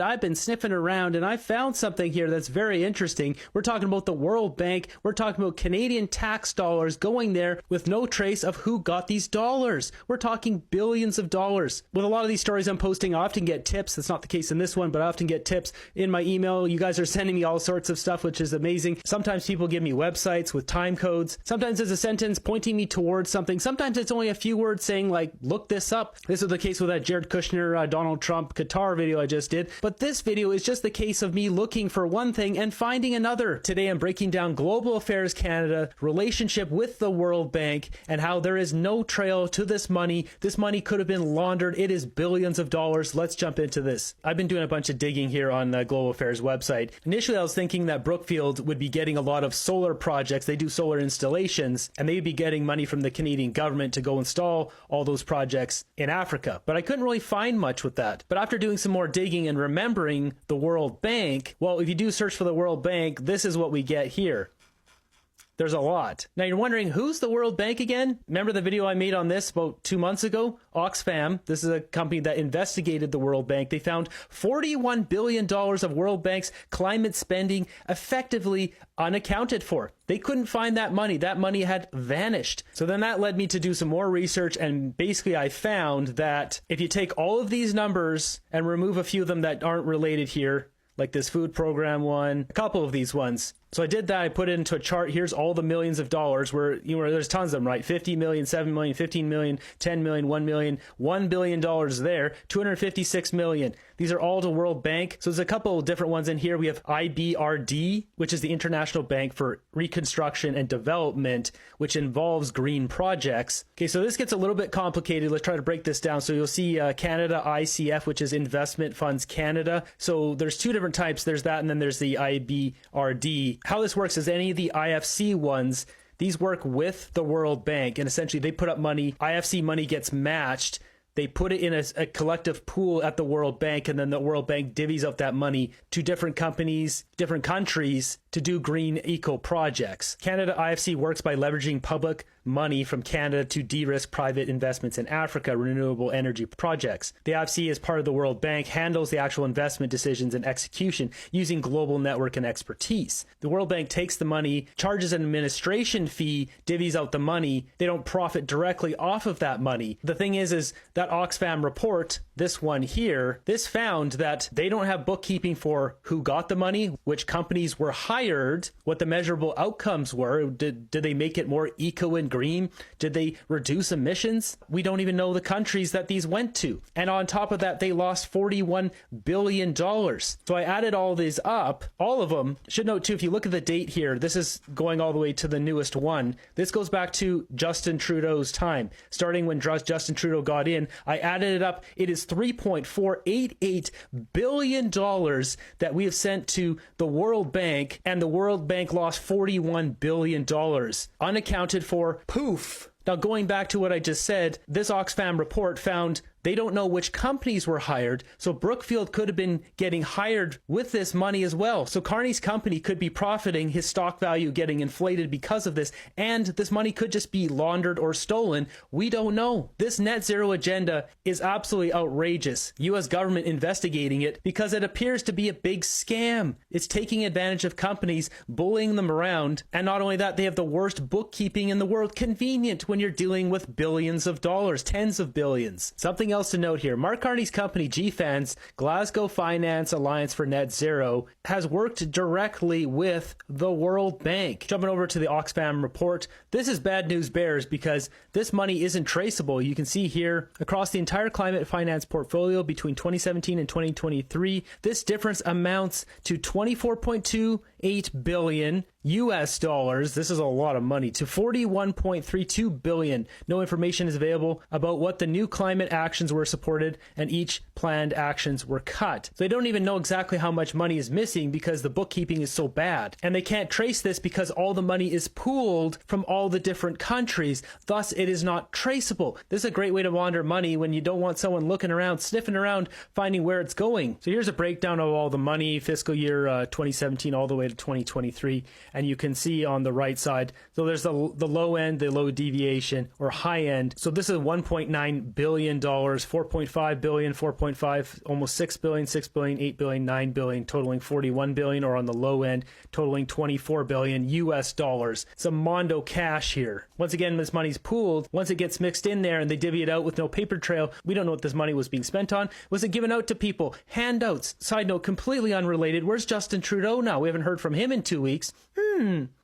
I've been sniffing around and I found something here that's very interesting. We're talking about the World Bank. We're talking about Canadian tax dollars going there with no trace of who got these dollars. We're talking billions of dollars. With a lot of these stories I'm posting, I often get tips. That's not the case in this one, but I often get tips in my email. You guys are sending me all sorts of stuff, which is amazing. Sometimes people give me websites with time codes. Sometimes there's a sentence pointing me towards something. Sometimes it's only a few words saying like, look this up. This is the case with that Jared Kushner, Donald Trump, Qatar video I just did. But this video is just the case of me looking for one thing and finding another. Today I'm breaking down Global Affairs Canada, relationship with the World Bank, and how there is no trail to this money. This money could have been laundered. It is billions of dollars. Let's jump into this. I've been doing a bunch of digging here on the Global Affairs website. Initially, I was thinking that Brookfield would be getting a lot of solar projects. They do solar installations, and they'd be getting money from the Canadian government to go install all those projects in Africa. But I couldn't really find much with that. But after doing some more digging and remembering the World Bank, well, if you do search for the World Bank, this is what we get here. There's a lot. Now you're wondering, who's the World Bank again? Remember the video I made on this about 2 months ago? Oxfam, this is a company that investigated the World Bank. They found $41 billion of World Bank's climate spending effectively unaccounted for. They couldn't find that money. That money had vanished. So then that led me to do some more research, and basically I found that if you take all of these numbers and remove a few of them that aren't related here, like this food program one, a couple of these ones. So I did that. I put it into a chart. Here's all the millions of dollars where, there's tons of them, right? 50 million, 7 million, 15 million, 10 million, 1 million, $1 billion there, 256 million. These are all to World Bank. So there's a couple of different ones in here. We have IBRD, which is the International Bank for Reconstruction and Development, which involves green projects. Okay, so this gets a little bit complicated. Let's try to break this down. So you'll see Canada ICF, which is Investment Funds Canada. So there's two different types. There's that, and then there's the IBRD. How this works is any of the IFC ones, these work with the World Bank, and essentially they put up money. IFC money gets matched. They put it in a collective pool at the World Bank, and then the World Bank divvies up that money to different companies, different countries to do green eco projects. Canada IFC works by leveraging public money from Canada to de-risk private investments in Africa, renewable energy projects. The IFC, as part of the World Bank, handles the actual investment decisions and execution using global network and expertise. The World Bank takes the money, charges an administration fee, divvies out the money. They don't profit directly off of that money. The thing is that Oxfam report, this one here, this found that they don't have bookkeeping for who got the money, which companies were hired, what the measurable outcomes were. Did they make it more eco and green? Did they reduce emissions? We don't even know the countries that these went to. And on top of that, they lost $41 billion. So I added all these up, all of them. Should note too, if you look at the date here, this is going all the way to the newest one. This goes back to Justin Trudeau's time. Starting when Justin Trudeau got in, I added it up. It is $3.488 billion that we have sent to the World Bank, and the World Bank lost $41 billion. Unaccounted for, poof. Now, going back to what I just said, this Oxfam report found they don't know which companies were hired, so Brookfield could have been getting hired with this money as well. So Carney's company could be profiting, his stock value getting inflated because of this, and this money could just be laundered or stolen. We don't know. This net zero agenda is absolutely outrageous. U.S. government investigating it because it appears to be a big scam. It's taking advantage of companies, bullying them around, and not only that, they have the worst bookkeeping in the world. Convenient when you're dealing with billions of dollars, tens of billions. Something else to note here, Mark Carney's company GFANZ, Glasgow Finance Alliance for Net Zero, has worked directly with the World Bank. Jumping over to the Oxfam report, this is bad news bears because this money isn't traceable. You can see here across the entire climate finance portfolio between 2017 and 2023, this difference amounts to 24.28 billion US dollars. This is a lot of money, to 41.32 billion. No information is available about what the new climate actions were supported, and each planned actions were cut. So they don't even know exactly how much money is missing because the bookkeeping is so bad. And they can't trace this because all the money is pooled from all the different countries. Thus, it is not traceable. This is a great way to launder money when you don't want someone looking around, sniffing around, finding where it's going. So here's a breakdown of all the money, fiscal year 2017 all the way to 2023. And you can see on the right side, so there's the low end, the low deviation, or high end. So this is $1.9 billion 4.5 billion, 4.5, almost 6 billion, 6 billion, 8 billion, 9 billion, totaling 41 billion, or on the low end, totaling 24 billion US dollars. Some mondo cash here. Once again, this money's pooled. Once it gets mixed in there and they divvy it out with no paper trail, we don't know what this money was being spent on. Was it given out to people? Handouts. Side note, completely unrelated. Where's Justin Trudeau now? We haven't heard from him in 2 weeks.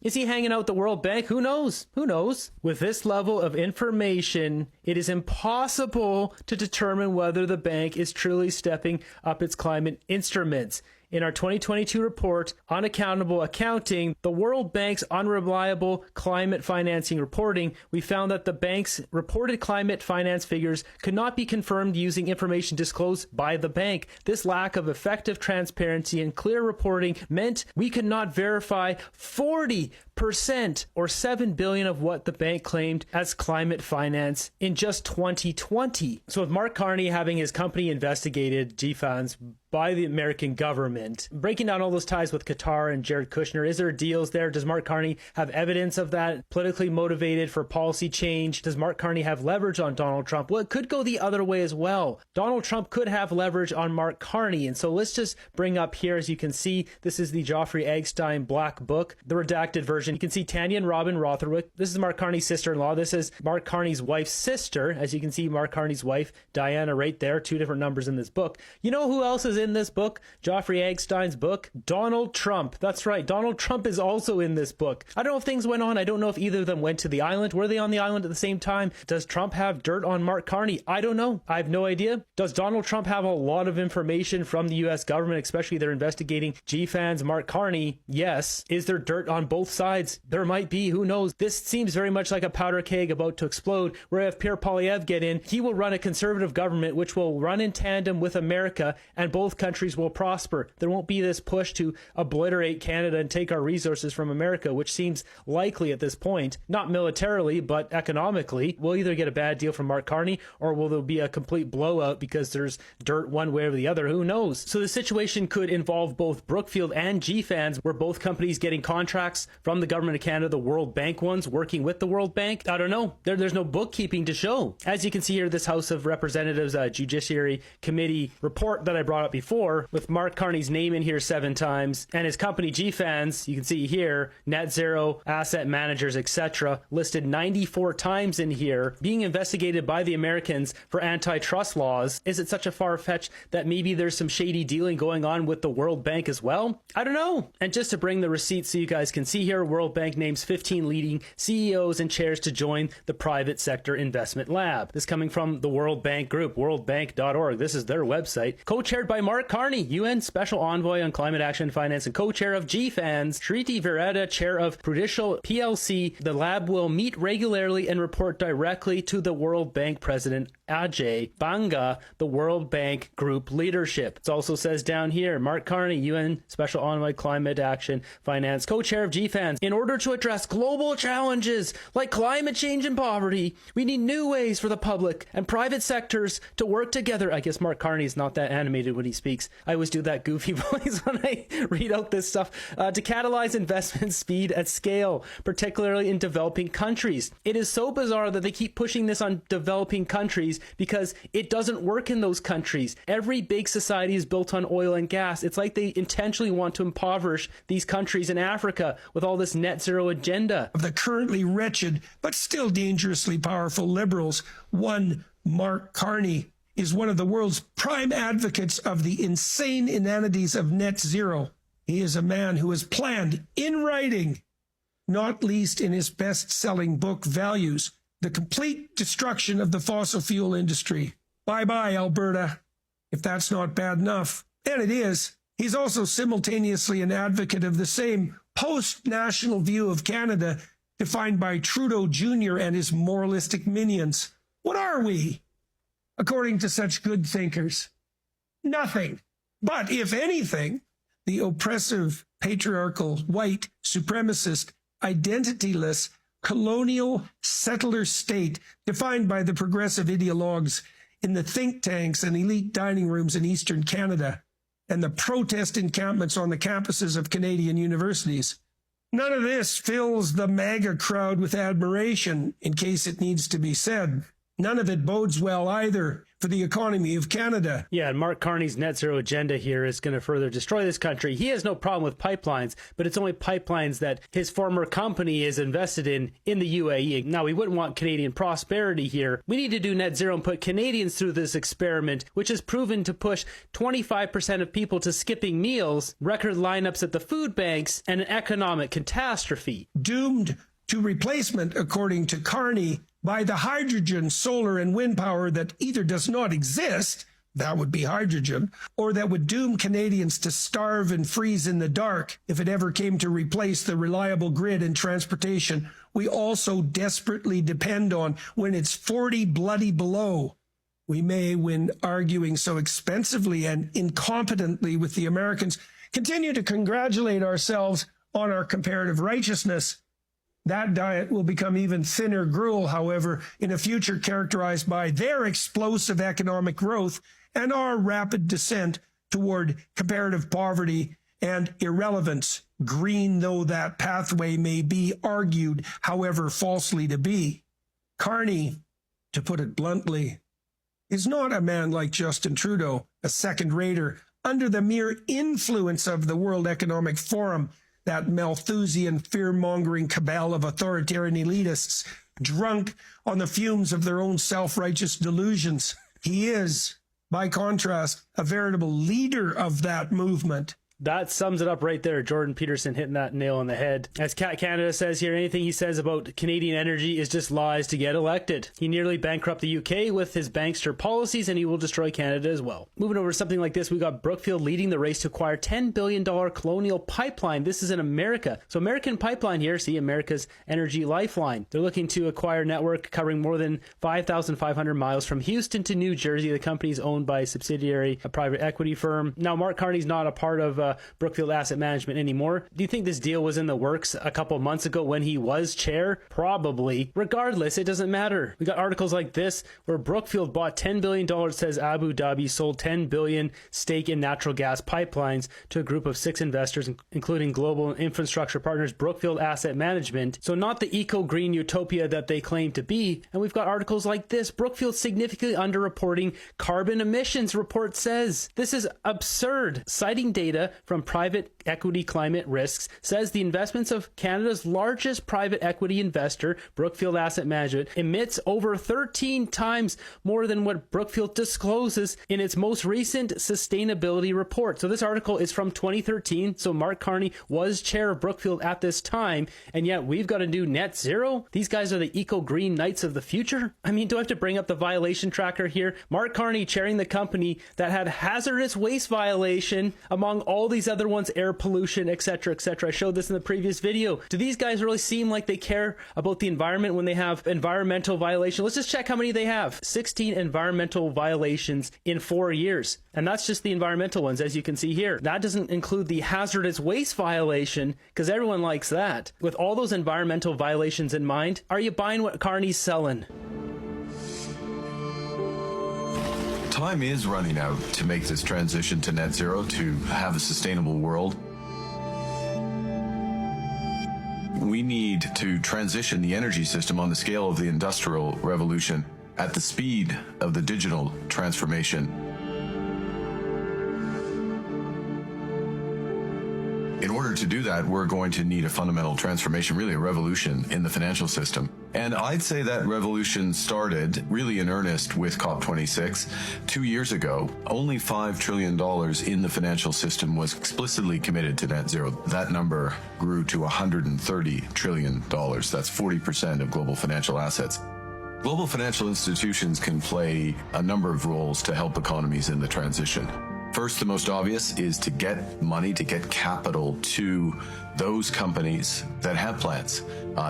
Is he hanging out at the World Bank? Who knows? Who knows? With this level of information, it is impossible to determine whether the bank is truly stepping up its climate instruments. In our 2022 report, Unaccountable Accounting, the World Bank's unreliable climate financing reporting, we found that the bank's reported climate finance figures could not be confirmed using information disclosed by the bank. This lack of effective transparency and clear reporting meant we could not verify 40% or 7 billion of what the bank claimed as climate finance in just 2020. So with Mark Carney having his company investigated, GFANZ, by the American government, breaking down all those ties with Qatar and Jared Kushner, is there deals there? Does Mark Carney have evidence of that? Politically motivated for policy change? Does Mark Carney have leverage on Donald Trump? Well, it could go the other way as well. Donald Trump could have leverage on Mark Carney. And so let's just bring up here, as you can see, this is the Joffrey Eggstein Black Book, the redacted version. You can see Tanya and Robin Rotherwick. This is Mark Carney's sister-in-law. This is Mark Carney's wife's sister. As you can see, Mark Carney's wife, Diana, right there. 2 different numbers in this book. You know who else is in this book? Joffrey Eggstein's book? Donald Trump. That's right. Donald Trump is also in this book. I don't know if things went on. I don't know if either of them went to the island. Were they on the island at the same time? Does Trump have dirt on Mark Carney? I don't know. I have no idea. Does Donald Trump have a lot of information from the U.S. government, especially they're investigating GFANZ Mark Carney? Yes. Is there dirt on both sides? There might be. Who knows? This seems very much like a powder keg about to explode, where if Pierre Poilievre get in, he will run a conservative government which will run in tandem with America, and both countries will prosper. There won't be this push to obliterate Canada and take our resources from America, which seems likely at this point, not militarily, but economically. We'll either get a bad deal from Mark Carney, or will there be a complete blowout because there's dirt one way or the other? Who knows? So the situation could involve both Brookfield and GFANZ, where both companies getting contracts from the government of Canada, the World Bank ones, working with the World Bank. I don't know. There's no bookkeeping to show. As you can see here, this House of Representatives Judiciary Committee report that I brought up before, with Mark Carney's name in here 7 times, and his company GFANZ, you can see here, Net Zero, Asset Managers, etc., listed 94 times in here, being investigated by the Americans for antitrust laws. Is it such a far-fetched that maybe there's some shady dealing going on with the World Bank as well? I don't know. And just to bring the receipts so you guys can see here, World Bank names 15 leading CEOs and chairs to join the private sector investment lab. This coming from the World Bank Group, worldbank.org. This is their website. Co-chaired by Mark Carney, UN Special Envoy on Climate Action Finance and co-chair of GFANZ, Shriti Vireta, chair of Prudential PLC. The lab will meet regularly and report directly to the World Bank President Ajay Banga, the World Bank Group leadership. It also says down here, Mark Carney, UN Special Envoy Climate Action Finance, co-chair of GFANZ. In order to address global challenges like climate change and poverty, we need new ways for the public and private sectors to work together. I guess Mark Carney is not that animated when he speaks. I always do that goofy voice when I read out this stuff. To catalyze investment speed at scale, particularly in developing countries. It is so bizarre that they keep pushing this on developing countries because it doesn't work in those countries. Every big society is built on oil and gas. It's like they intentionally want to impoverish these countries in Africa with all this net zero agenda. Of the currently wretched but still dangerously powerful liberals, one Mark Carney is one of the world's prime advocates of the insane inanities of net zero. He is a man who has planned in writing, not least in his best-selling book, Values, the complete destruction of the fossil fuel industry. Bye-bye, Alberta, if that's not bad enough. And it is. He's also simultaneously an advocate of the same post-national view of Canada defined by Trudeau Jr. and his moralistic minions. What are we? According to such good thinkers, nothing. But if anything, the oppressive, patriarchal, white, supremacist, identityless, colonial settler state defined by the progressive ideologues in the think tanks and elite dining rooms in Eastern Canada and the protest encampments on the campuses of Canadian universities. None of this fills the MAGA crowd with admiration, in case it needs to be said. None of it bodes well either for the economy of Canada. Yeah, and Mark Carney's net zero agenda here is going to further destroy this country. He has no problem with pipelines, but it's only pipelines that his former company is invested in the UAE. Now, we wouldn't want Canadian prosperity here. We need to do net zero and put Canadians through this experiment, which has proven to push 25% of people to skipping meals, record lineups at the food banks, and an economic catastrophe. Doomed to replacement, according to Carney, by the hydrogen, solar, and wind power that either does not exist, that would be hydrogen, or that would doom Canadians to starve and freeze in the dark if it ever came to replace the reliable grid and transportation we also desperately depend on when it's 40 bloody below. We may, when arguing so expensively and incompetently with the Americans, continue to congratulate ourselves on our comparative righteousness. That diet will become even thinner gruel, however, in a future characterized by their explosive economic growth and our rapid descent toward comparative poverty and irrelevance, green though that pathway may be argued, however falsely to be. Carney, to put it bluntly, is not a man like Justin Trudeau, a second-rater, under the mere influence of the World Economic Forum, that Malthusian fear-mongering cabal of authoritarian elitists, drunk on the fumes of their own self-righteous delusions. He is, by contrast, a veritable leader of that movement. That sums it up right there. Jordan Peterson hitting that nail on the head. As Cat Canada says here, anything he says about Canadian energy is just lies to get elected. He nearly bankrupted the UK with his bankster policies, and he will destroy Canada as well. Moving over to something like this, we got Brookfield leading the race to acquire $10 billion Colonial Pipeline. This is in America. So American Pipeline here, see, America's energy lifeline. They're looking to acquire a network covering more than 5,500 miles from Houston to New Jersey. The company is owned by a subsidiary, a private equity firm. Now, Mark Carney's not a part of Brookfield Asset Management anymore. Do you think this deal was in the works a couple months ago when he was chair? Probably. Regardless, it doesn't matter. We got articles like this where Brookfield bought $10 billion, says Abu Dhabi sold $10 billion stake in natural gas pipelines to a group of 6 investors, including global infrastructure partners Brookfield Asset Management. So not the eco-green utopia that they claim to be. And we've got articles like this. Brookfield significantly underreporting carbon emissions, report says. This is absurd. Citing data from private equity climate risks, says the investments of Canada's largest private equity investor, Brookfield Asset Management, emits over 13 times more than what Brookfield discloses in its most recent sustainability report. So this article is from 2013. So Mark Carney was chair of Brookfield at this time, and yet we've got to do net zero. These guys are the eco-green knights of the future. I mean, do I have to bring up the violation tracker here? Mark Carney chairing the company that had hazardous waste violation among all these other ones, air pollution, etc., etc. I showed this in the previous video. Do these guys really seem like they care about the environment when they have environmental violations? Let's just check how many they have. 16 environmental violations in 4 years. And that's just the environmental ones, as you can see here. That doesn't include the hazardous waste violation, because everyone likes that. With all those environmental violations in mind, are you buying what Carney's selling? Time is running out to make this transition to net zero, to have a sustainable world. We need to transition the energy system on the scale of the Industrial Revolution, at the speed of the digital transformation. In order to do that, we're going to need a fundamental transformation, really a revolution in the financial system. And I'd say that revolution started really in earnest with COP26 2 years ago. Only $5 trillion in the financial system was explicitly committed to net zero. That number grew to $130 trillion. That's 40% of global financial assets. Global financial institutions can play a number of roles to help economies in the transition. First, the most obvious is to get money, to get capital to those companies that have plans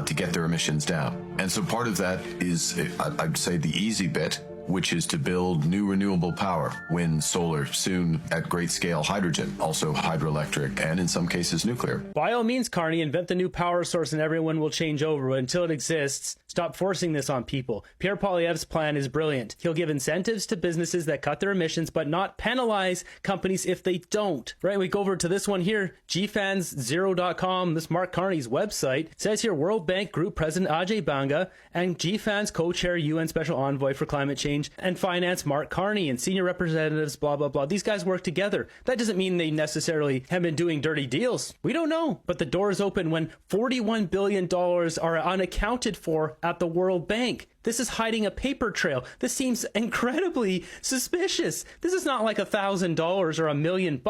to get their emissions down. And so part of that is, I'd say, the easy bit, which is to build new renewable power, wind, solar, soon at great scale hydrogen, also hydroelectric, and in some cases nuclear. By all means, Carney, invent the new power source and everyone will change over. But until it exists, Stop forcing this on people. Pierre Poilievre's plan is brilliant. He'll give incentives to businesses that cut their emissions, but not penalize companies if they don't. Right, we go over to this one here, gfanszero.com, this Mark Carney's website. It says here, World Bank Group President Ajay Banga and GFAN's co-chair UN Special Envoy for Climate Change and Finance Mark Carney and senior representatives, blah, blah, blah. These guys work together. That doesn't mean they necessarily have been doing dirty deals. We don't know. But the door is open when $41 billion are unaccounted for at the World Bank. This is hiding a paper trail. This seems incredibly suspicious. This is not like $1,000 or $1 million.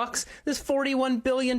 This is $41 billion.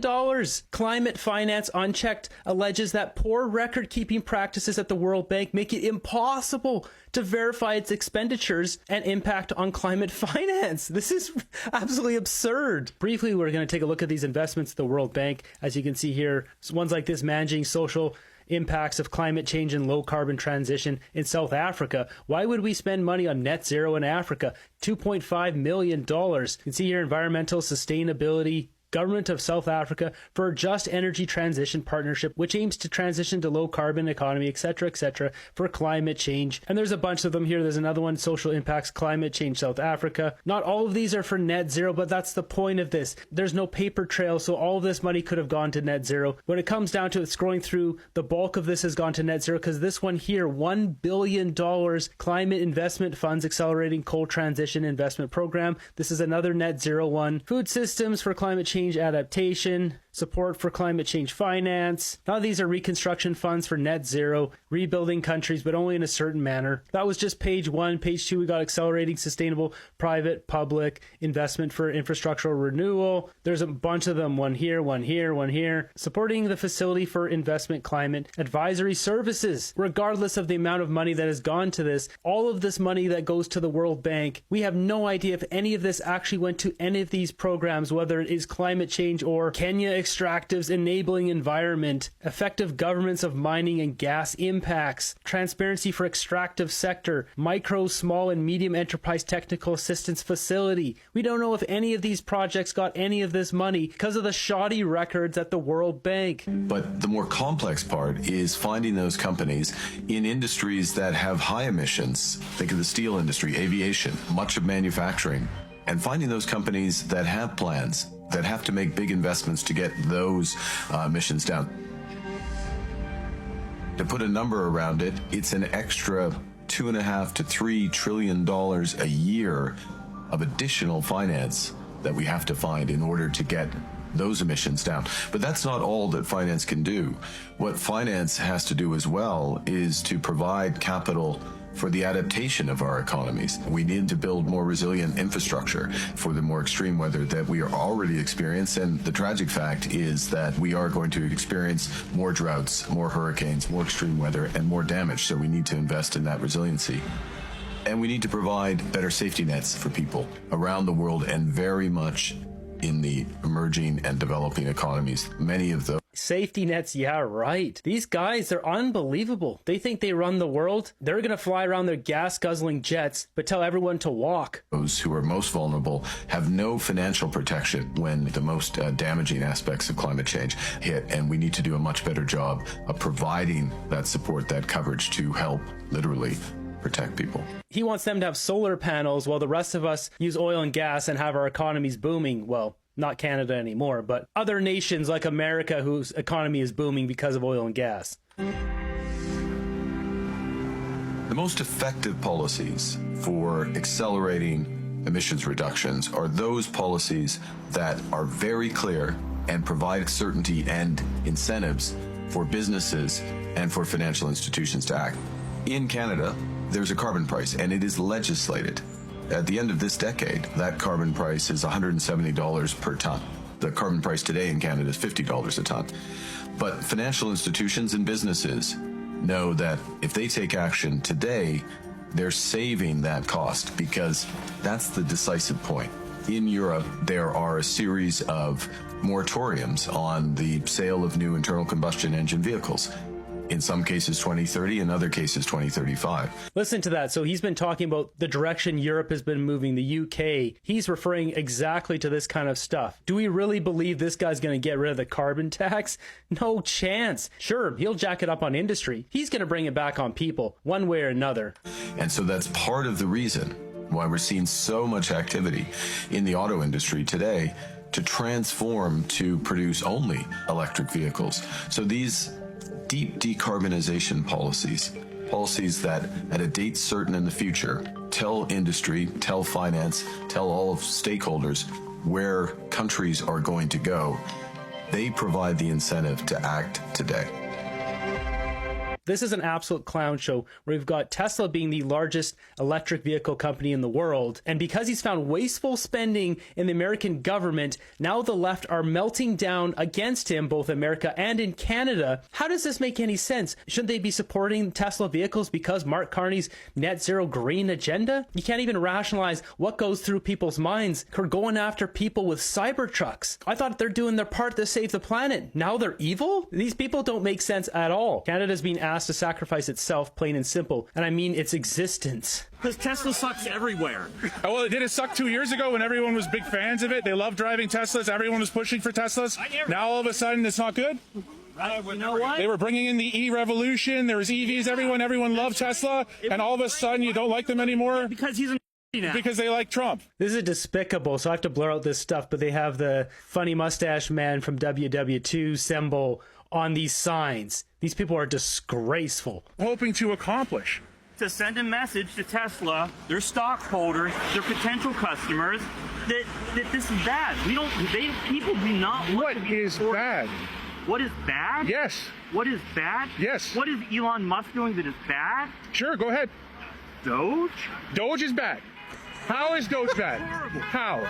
Climate finance unchecked alleges that poor record-keeping practices at the World Bank make it impossible to verify its expenditures and impact on climate finance. This is absolutely absurd. Briefly, we're going to take a look at these investments at the World Bank. As you can see here, ones like this, managing social impacts of climate change and low carbon transition in South Africa. Why would we spend money on net zero in Africa? $2.5 million. You can see here environmental sustainability, Government of South Africa for a Just Energy Transition Partnership, which aims to transition to low carbon economy, etc., for climate change. And there's a bunch of them here. There's another one, Social Impacts, Climate Change South Africa. Not all of these are for net zero, but that's the point of this. There's no paper trail, so all of this money could have gone to net zero. When it comes down to it, scrolling through, the bulk of this has gone to net zero because this one here, $1 billion Climate Investment Funds Accelerating Coal Transition Investment Program. This is another net zero one. Food Systems for Climate Change Adaptation, support for climate change finance. Now these are reconstruction funds for net zero, rebuilding countries, but only in a certain manner. That was just page 1. Page 2, we got accelerating sustainable private public investment for infrastructural renewal. There's a bunch of them, one here, one here, one here. Supporting the facility for investment climate advisory services. Regardless of the amount of money that has gone to this, all of this money that goes to the World Bank, we have no idea if any of this actually went to any of these programs, whether it is climate change or Kenya extractives enabling environment, effective governance of mining and gas impacts, transparency for extractive sector, micro, small, and medium enterprise technical assistance facility. We don't know if any of these projects got any of this money because of the shoddy records at the World Bank. But the more complex part is finding those companies in industries that have high emissions. Think of the steel industry, aviation, much of manufacturing, and finding those companies that have plans, that have to make big investments to get those emissions down. To put a number around it, it's an extra $2.5 to $3 trillion a year of additional finance that we have to find in order to get those emissions down. But that's not all that finance can do. What finance has to do as well is to provide capital for the adaptation of our economies. We need to build more resilient infrastructure for the more extreme weather that we are already experiencing. And the tragic fact is that we are going to experience more droughts, more hurricanes, more extreme weather, and more damage. So we need to invest in that resiliency. And we need to provide better safety nets for people around the world and very much in the emerging and developing economies. Many of those safety nets, yeah, right. These guys, they're unbelievable. They think they run the world. They're going to fly around their gas-guzzling jets, but tell everyone to walk. Those who are most vulnerable have no financial protection when the most damaging aspects of climate change hit, and we need to do a much better job of providing that support, that coverage to help literally protect people. He wants them to have solar panels while the rest of us use oil and gas and have our economies booming. Well, not Canada anymore, but other nations like America whose economy is booming because of oil and gas. The most effective policies for accelerating emissions reductions are those policies that are very clear and provide certainty and incentives for businesses and for financial institutions to act. In Canada, there's a carbon price, and it is legislated. At the end of this decade, that carbon price is $170 per ton. The carbon price today in Canada is $50 a ton. But financial institutions and businesses know that if they take action today, they're saving that cost, because that's the decisive point. In Europe, there are a series of moratoriums on the sale of new internal combustion engine vehicles. In some cases 2030, in other cases 2035. Listen to that. So he's been talking about the direction Europe has been moving, the UK. He's referring exactly to this kind of stuff. Do we really believe this guy's going to get rid of the carbon tax? No chance. Sure, he'll jack it up on industry. He's going to bring it back on people, one way or another. And so that's part of the reason why we're seeing so much activity in the auto industry today to transform to produce only electric vehicles. So these deep decarbonization policies that at a date certain in the future tell industry, tell finance, tell all of stakeholders where countries are going to go, they provide the incentive to act today. This is an absolute clown show where we've got Tesla being the largest electric vehicle company in the world. And because he's found wasteful spending in the American government, now the left are melting down against him, both America and in Canada. How does this make any sense? Shouldn't they be supporting Tesla vehicles because Mark Carney's net zero green agenda? You can't even rationalize what goes through people's minds for going after people with Cybertrucks. I thought they're doing their part to save the planet. Now they're evil? These people don't make sense at all. Canada's being asked to sacrifice itself, plain and simple, and I mean its existence. Because Tesla sucks everywhere. Oh, well, did it suck 2 years ago when everyone was big fans of it? They loved driving Teslas. Everyone was pushing for Teslas. Now all of a sudden it's not good? You know what? They were bringing in the E-revolution. There was EVs. Everyone loved Tesla. And all of a sudden you don't like them anymore? Because he's a now. Because they like Trump. This is despicable, so I have to blur out this stuff, but they have the funny mustache man from WW2 symbol on these signs. These people are disgraceful. Hoping to accomplish. To send a message to Tesla, their stockholders, their potential customers, that this is bad. People do not want What to be is supported. bad? What is bad? Yes. What is bad? Yes. What is Elon Musk doing that is bad? Sure, go ahead. Doge? Doge is bad. How is Doge bad? Horrible. How?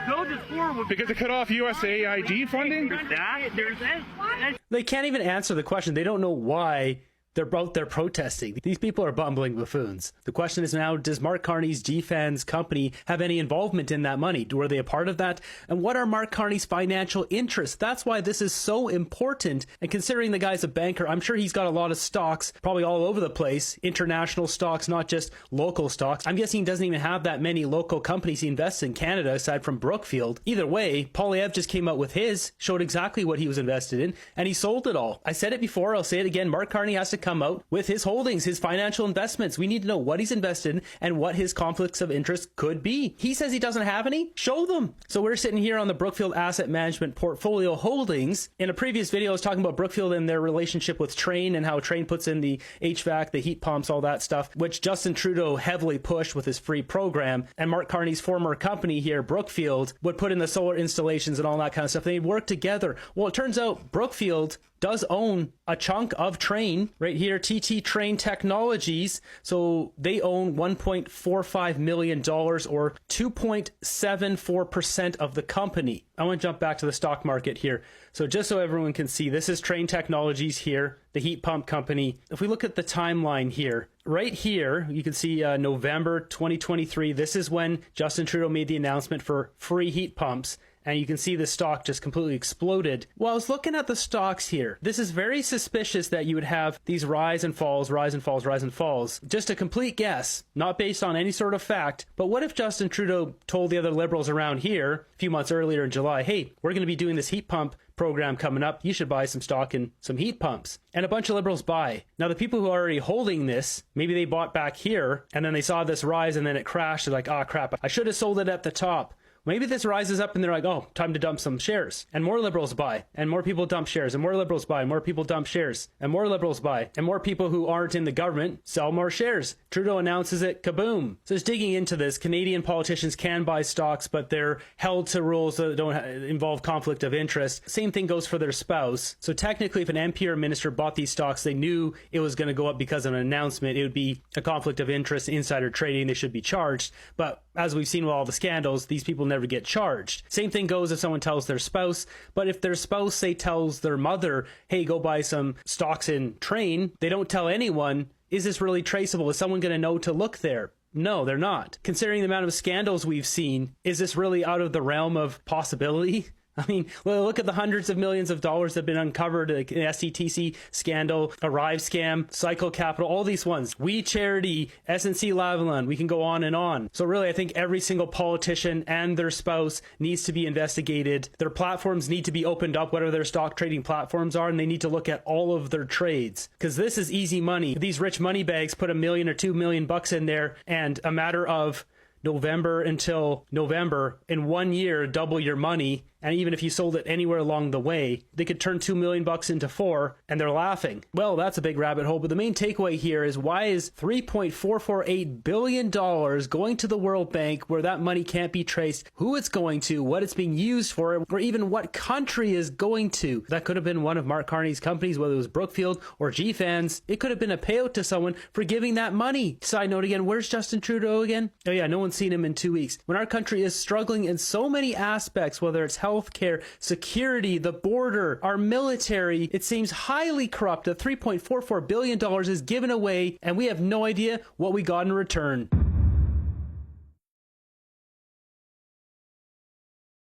Doge is horrible. Because it cut off USAID funding? There's that. They can't even answer the question. They don't know why they're out there protesting. These people are bumbling buffoons. The question is now, does Mark Carney's defense company have any involvement in that money? Were they a part of that? And what are Mark Carney's financial interests? That's why this is so important. And considering the guy's a banker, I'm sure he's got a lot of stocks, probably all over the place, international stocks, not just local stocks. I'm guessing he doesn't even have that many local companies he invests in Canada aside from Brookfield. Either way, Polyev just came out with his, showed exactly what he was invested in, and he sold it all. I said it before, I'll say it again. Mark Carney has to come out with his holdings, his financial investments. We need to know what he's invested in and what his conflicts of interest could be. He says he doesn't have any. Show them. So we're sitting here on the Brookfield Asset Management portfolio holdings. In a previous video, I was talking about Brookfield and their relationship with Train and how Train puts in the HVAC, the heat pumps, all that stuff, which Justin Trudeau heavily pushed with his free program. And Mark Carney's former company here, Brookfield, would put in the solar installations and all that kind of stuff. They'd work together. Well, it turns out Brookfield does own a chunk of Train right here, TT Train Technologies. So they own $1.45 million or 2.74% of the company. I want to jump back to the stock market here. So just so everyone can see, this is Train Technologies here, the heat pump company. If we look at the timeline here, right here, you can see November 2023. This is when Justin Trudeau made the announcement for free heat pumps. And you can see the stock just completely exploded. Well, I was looking at the stocks here. This is very suspicious that you would have these rise and falls, rise and falls, rise and falls. Just a complete guess, not based on any sort of fact. But what if Justin Trudeau told the other liberals around here a few months earlier in July, hey, we're going to be doing this heat pump program coming up. You should buy some stock in some heat pumps. And a bunch of liberals buy. Now, the people who are already holding this, maybe they bought back here and then they saw this rise and then it crashed. They're like, oh, crap, I should have sold it at the top. Maybe this rises up and they're like, oh, time to dump some shares. And more liberals buy. And more people dump shares. And more liberals buy. And more people dump shares. And more liberals buy. And more people who aren't in the government sell more shares. Trudeau announces it, kaboom. So just digging into this, Canadian politicians can buy stocks, but they're held to rules that don't involve conflict of interest. Same thing goes for their spouse. So technically, if an MP or minister bought these stocks, they knew it was going to go up because of an announcement. It would be a conflict of interest, insider trading. They should be charged. But as we've seen with all the scandals, these people never get charged. Same thing goes if someone tells their spouse, but if their spouse, say, tells their mother, hey, go buy some stocks in Train, they don't tell anyone, is this really traceable? Is someone going to know to look there? No, they're not. Considering the amount of scandals we've seen, is this really out of the realm of possibility? I mean, look at the hundreds of millions of dollars that have been uncovered, like the SCTC scandal, Arrive scam, Cycle Capital, all these ones. We Charity, SNC Lavalin, we can go on and on. So really, I think every single politician and their spouse needs to be investigated. Their platforms need to be opened up, whatever their stock trading platforms are, and they need to look at all of their trades. Because this is easy money. These rich money bags put $1 million or $2 million in there, and a matter of November until November, in 1 year, double your money. And even if you sold it anywhere along the way, they could turn $2 million into 4, and they're laughing. Well, that's a big rabbit hole. But the main takeaway here is, why is $3.448 billion going to the World Bank where that money can't be traced, who it's going to, what it's being used for, or even what country is going to? That could have been one of Mark Carney's companies, whether it was Brookfield or GFANZ. It could have been a payout to someone for giving that money. Side note again, where's Justin Trudeau again? Oh yeah, no one's seen him in 2 weeks. When our country is struggling in so many aspects, whether it's healthcare, security, the border, our military, it seems highly corrupt that $3.44 billion is given away, and we have no idea what we got in return.